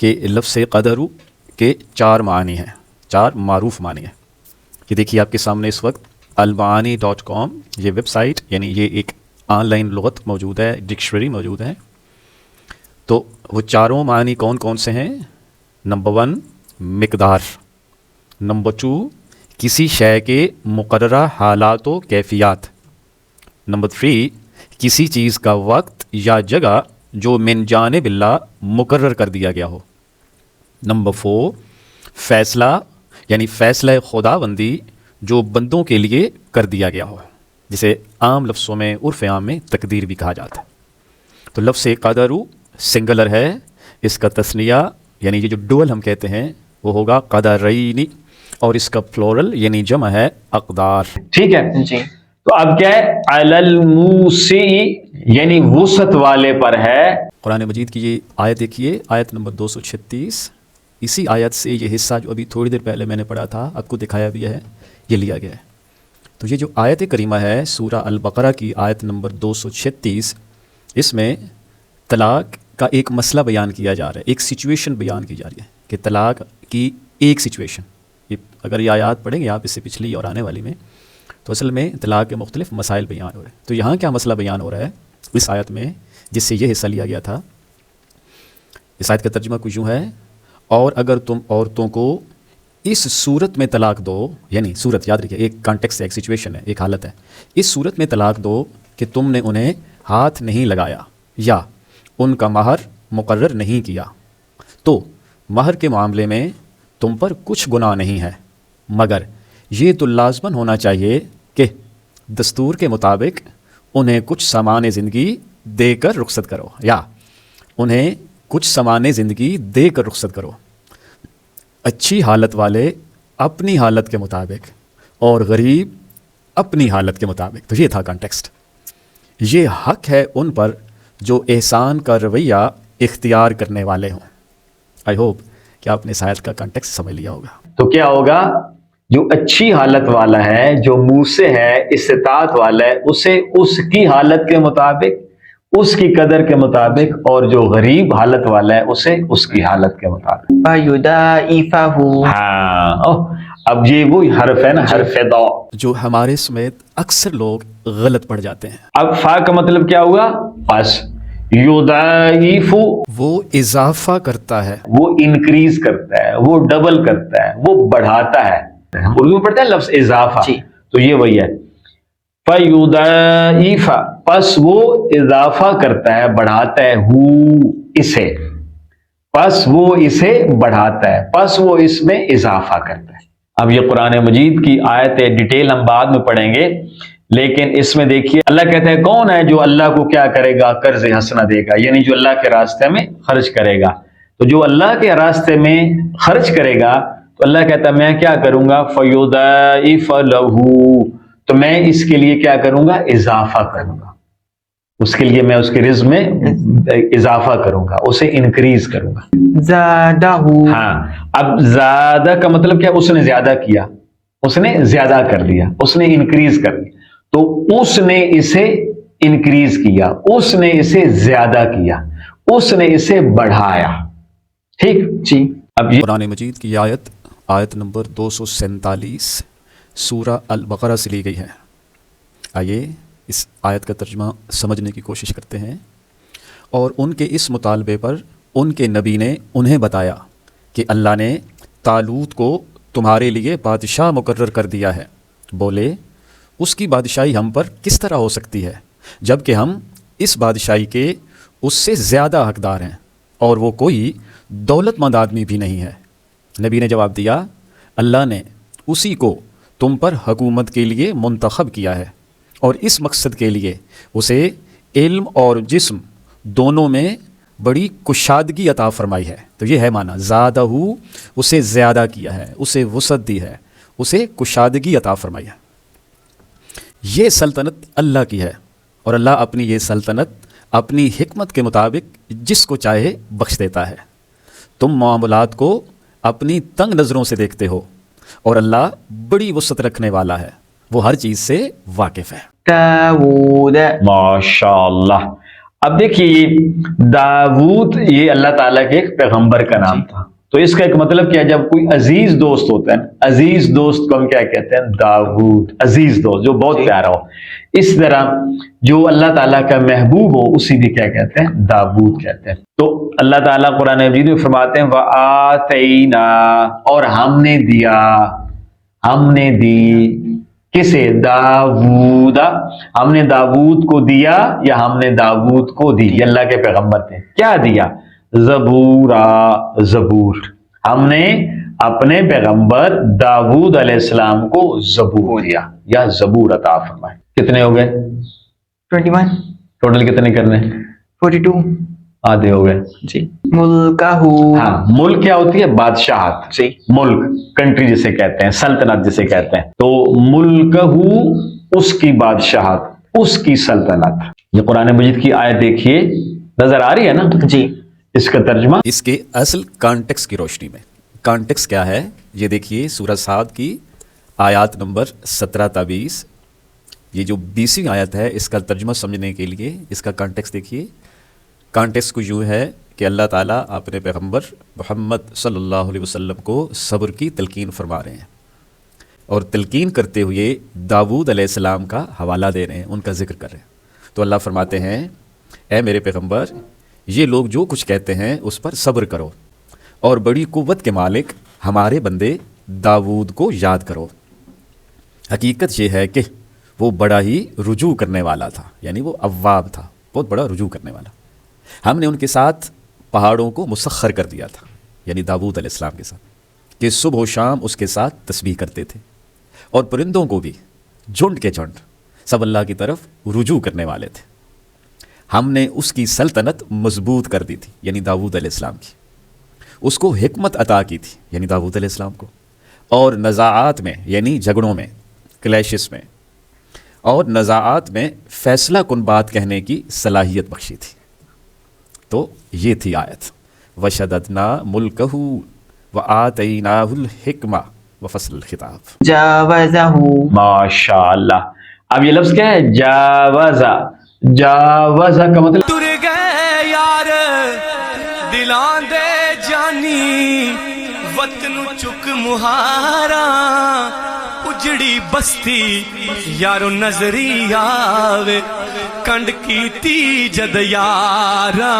کہ لفظ قدر کے 4 معنی ہیں، 4 معروف معنی ہیں۔ یہ دیکھیے آپ کے سامنے اس وقت المعانی.com یہ ویب سائٹ، یعنی یہ ایک آن لائن لغت موجود ہے، ڈکشنری موجود ہے۔ تو وہ 4 معنی کون کون سے ہیں؟ نمبر 1 مقدار، نمبر 2 کسی شے کے مقررہ حالات و کیفیات، نمبر 3 کسی چیز کا وقت یا جگہ جو من جانب اللہ مقرر کر دیا گیا ہو، نمبر 4 فیصلہ یعنی فیصلہ خداوندی جو بندوں کے لیے کر دیا گیا ہو، جسے عام لفظوں میں عرف عام میں تقدیر بھی کہا جاتا ہے۔ تو لفظ قدر سنگلر ہے، اس کا تثنیہ یعنی یہ جو ڈوئل ہم کہتے ہیں وہ ہوگا قدرینی، اور اس کا پلورل یعنی جمع ہے اقدار۔ ٹھیک ہے جی تو اب کیا ہے؟ علی الموسی یعنی وسعت والے پر ہے۔ قرآن مجید کی یہ آیت دیکھیے، آیت نمبر 236، اسی آیت سے یہ حصہ جو ابھی تھوڑی دیر پہلے میں نے پڑھا تھا، آپ کو دکھایا بھی ہے، یہ لیا گیا ہے۔ تو یہ جو آیت کریمہ ہے سورہ البقرہ کی آیت نمبر 236، اس میں طلاق کا ایک مسئلہ بیان کیا جا رہا ہے، ایک سچویشن بیان کی جا رہی ہے کہ طلاق کی ایک سچویشن، اگر یہ آیات پڑھیں گے آپ اس سے پچھلی اور آنے والی میں، تو اصل میں طلاق کے مختلف مسائل بیان ہو رہے ہیں۔ تو یہاں کیا مسئلہ بیان ہو رہا ہے اس آیت میں جس سے یہ حصہ لیا گیا تھا؟ اس آیت کا ترجمہ کچھ یوں ہے، اور اگر تم عورتوں کو اس صورت میں طلاق دو، یعنی صورت یاد رکھیے، ایک کانٹیکسٹ ہے، ایک سچویشن ہے، ایک حالت ہے، اس صورت میں طلاق دو کہ تم نے انہیں ہاتھ نہیں لگایا یا ان کا مہر مقرر نہیں کیا، تو مہر کے معاملے میں تم پر کچھ گناہ نہیں ہے، مگر یہ تو لازماً ہونا چاہیے کہ دستور کے مطابق انہیں کچھ سامان زندگی دے کر رخصت کرو، یا انہیں کچھ سامان زندگی دے کر رخصت کرو، اچھی حالت والے اپنی حالت کے مطابق اور غریب اپنی حالت کے مطابق۔ تو یہ تھا کانٹیکسٹ۔ یہ حق ہے ان پر جو احسان کا رویہ اختیار کرنے والے ہوں۔ آئی ہوپ کہ آپ نے اس آیت کا کانٹیکسٹ سمجھ لیا ہوگا۔ تو کیا ہوگا؟ جو اچھی حالت والا ہے، جو منہ سے ہے، استطاعت والا ہے، اسے اس کی حالت کے مطابق، اس کی قدر کے مطابق، اور جو غریب حالت والا ہے اسے اس کی حالت کے مطابق۔ فَيُضَاعِفَهُ ہاں اب یہ وہی حرف ہے نا، حرف دا، جو ہمارے سمیت اکثر لوگ غلط پڑھ جاتے ہیں۔ اب فا کا مطلب کیا ہوا؟ پس یضاعف وہ اضافہ کرتا ہے، وہ انکریز کرتا ہے، وہ ڈبل کرتا ہے، وہ بڑھاتا ہے۔ اردو میں پڑھتے ہیں لفظ اضافہ، جی تو یہ وہی ہے۔ فَيُضَاعِفَ پس وہ اضافہ کرتا ہے، بڑھاتا ہے، اسے، پس وہ اسے بڑھاتا ہے، پس وہ اس میں اضافہ کرتا ہے۔ اب یہ قرآن مجید کی آیت ہے، ڈیٹیل ہم بعد میں پڑھیں گے، لیکن اس میں دیکھیے اللہ کہتا ہے کون ہے جو اللہ کو کیا کرے گا؟ قرض حسنہ دے گا، یعنی جو اللہ کے راستے میں خرچ کرے گا۔ تو جو اللہ کے راستے میں خرچ کرے گا تو اللہ کہتا ہے میں کیا کروں گا؟ فَيُضَاعِفَ لَهُ تو میں اس کے لیے کیا کروں گا؟ اضافہ کروں گا، اس کے لیے میں اس کے رزق میں اضافہ کروں گا، اسے انکریز کروں گا۔ زَادَهُ ہاں اب زیادہ کا مطلب کیا؟ اس نے زیادہ کیا، اس نے زیادہ کر دیا، اس نے انکریز کر دیا، تو اس نے اسے انکریز کیا، اس نے اسے زیادہ کیا، اس نے اسے بڑھایا۔ ٹھیک جی اب یہ قرآن مجید کی آیت نمبر 247 سورہ البقرہ سے لی گئی ہے۔ آئیے اس آیت کا ترجمہ سمجھنے کی کوشش کرتے ہیں۔ اور ان کے اس مطالبے پر ان کے نبی نے انہیں بتایا کہ اللہ نے طالوت کو تمہارے لیے بادشاہ مقرر کر دیا ہے۔ بولے اس کی بادشاہی ہم پر کس طرح ہو سکتی ہے جب کہ ہم اس بادشاہی کے اس سے زیادہ حقدار ہیں اور وہ کوئی دولت مند آدمی بھی نہیں ہے۔ نبی نے جواب دیا اللہ نے اسی کو تم پر حکومت کے لیے منتخب کیا ہے اور اس مقصد کے لیے اسے علم اور جسم دونوں میں بڑی کشادگی عطا فرمائی ہے۔ تو یہ ہے معنی زادہ، اسے زیادہ کیا ہے، اسے وسعت دی ہے، اسے کشادگی عطا فرمائی ہے۔ یہ سلطنت اللہ کی ہے اور اللہ اپنی یہ سلطنت اپنی حکمت کے مطابق جس کو چاہے بخش دیتا ہے۔ تم معاملات کو اپنی تنگ نظروں سے دیکھتے ہو اور اللہ بڑی وسعت رکھنے والا ہے، وہ ہر چیز سے واقف ہے۔ داود ماشاء اللہ۔ اب دیکھیے یہ داود یہ اللہ تعالیٰ کے ایک پیغمبر کا نام تھا، تو اس کا ایک مطلب کیا ہے، جب کوئی عزیز دوست ہوتا ہے، عزیز دوست کو ہم کیا کہتے ہیں؟ داود، عزیز دوست جو بہت پیارا ہو۔ اس طرح جو اللہ تعالیٰ کا محبوب ہو اسی بھی کیا کہتے ہیں؟ داود کہتے ہیں۔ تو اللہ تعالیٰ قرآن مجید میں فرماتے ہیں وَآتَيْنَا، اور ہم نے دیا، ہم نے دی کسے؟ داود، ہم نے داود کو دیا یا ہم نے داود کو دی، یہ اللہ کے پیغمبر تھے، کیا دیا؟ زبورا، زبور، ہم نے اپنے پیغمبر داود علیہ السلام کو زبور دیا یا زبور عطا فرمائے۔ کتنے ہو گئے؟ 21 ٹوٹل کتنے کرنے؟ 42 آدھے ہو گئے جی۔ ملکہ، ہاں، ملک کیا ہوتی ہے؟ بادشاہت، جی، ملک کنٹری جسے کہتے ہیں، سلطنت جسے کہتے ہیں، تو ملکہ اس کی بادشاہت، اس کی سلطنت۔ یہ قرآن مجید کی آیت دیکھیے، نظر آ رہی ہے نا؟ جی۔ اس کا ترجمہ اس کے اصل کانٹیکس کی روشنی میں، کانٹیکس کیا ہے یہ دیکھیے، سورہ صاد کی آیات نمبر 17 تا 20، یہ جو 20ویں آیت ہے اس کا ترجمہ سمجھنے کے لیے اس کا کانٹیکس دیکھیے۔ کانٹیکس کو یوں ہے کہ اللہ تعالیٰ اپنے پیغمبر محمد صلی اللہ علیہ وسلم کو صبر کی تلقین فرما رہے ہیں، اور تلقین کرتے ہوئے داود علیہ السلام کا حوالہ دے رہے ہیں، ان کا ذکر کر رہے ہیں۔ تو اللہ فرماتے ہیں اے میرے پیغمبر، یہ لوگ جو کچھ کہتے ہیں اس پر صبر کرو، اور بڑی قوت کے مالک ہمارے بندے داود کو یاد کرو۔ حقیقت یہ ہے کہ وہ بڑا ہی رجوع کرنے والا تھا، یعنی وہ اواب تھا، بہت بڑا رجوع کرنے والا۔ ہم نے ان کے ساتھ پہاڑوں کو مسخر کر دیا تھا، یعنی داود علیہ السلام کے ساتھ، کہ صبح و شام اس کے ساتھ تسبیح کرتے تھے، اور پرندوں کو بھی جھنڈ کے جھنڈ سب اللہ کی طرف رجوع کرنے والے تھے۔ ہم نے اس کی سلطنت مضبوط کر دی تھی، یعنی داود علیہ السلام کی، اس کو حکمت عطا کی تھی، یعنی داود علیہ السلام کو، اور نزاعات میں یعنی جھگڑوں میں، کلیشز میں اور نزاعات میں فیصلہ کن بات کہنے کی صلاحیت بخشی تھی۔ تو یہ تھی آیت وَشَدَدْنَا مُلْكَهُ وَآتَيْنَاهُ الْحِكْمَةَ وَفَصْلَ الْخِطَابِ۔ جاوزہ، ماشاء اللہ۔ اب یہ لفظ کیا ہے؟ جاوزہ۔ جاوزہ کا مطلب ٹر گئے یار دلاں دے جانی، وطن چک مہارا اجڑی بستی، یارو نظری آوے کنڈ کیتی جد یاراں۔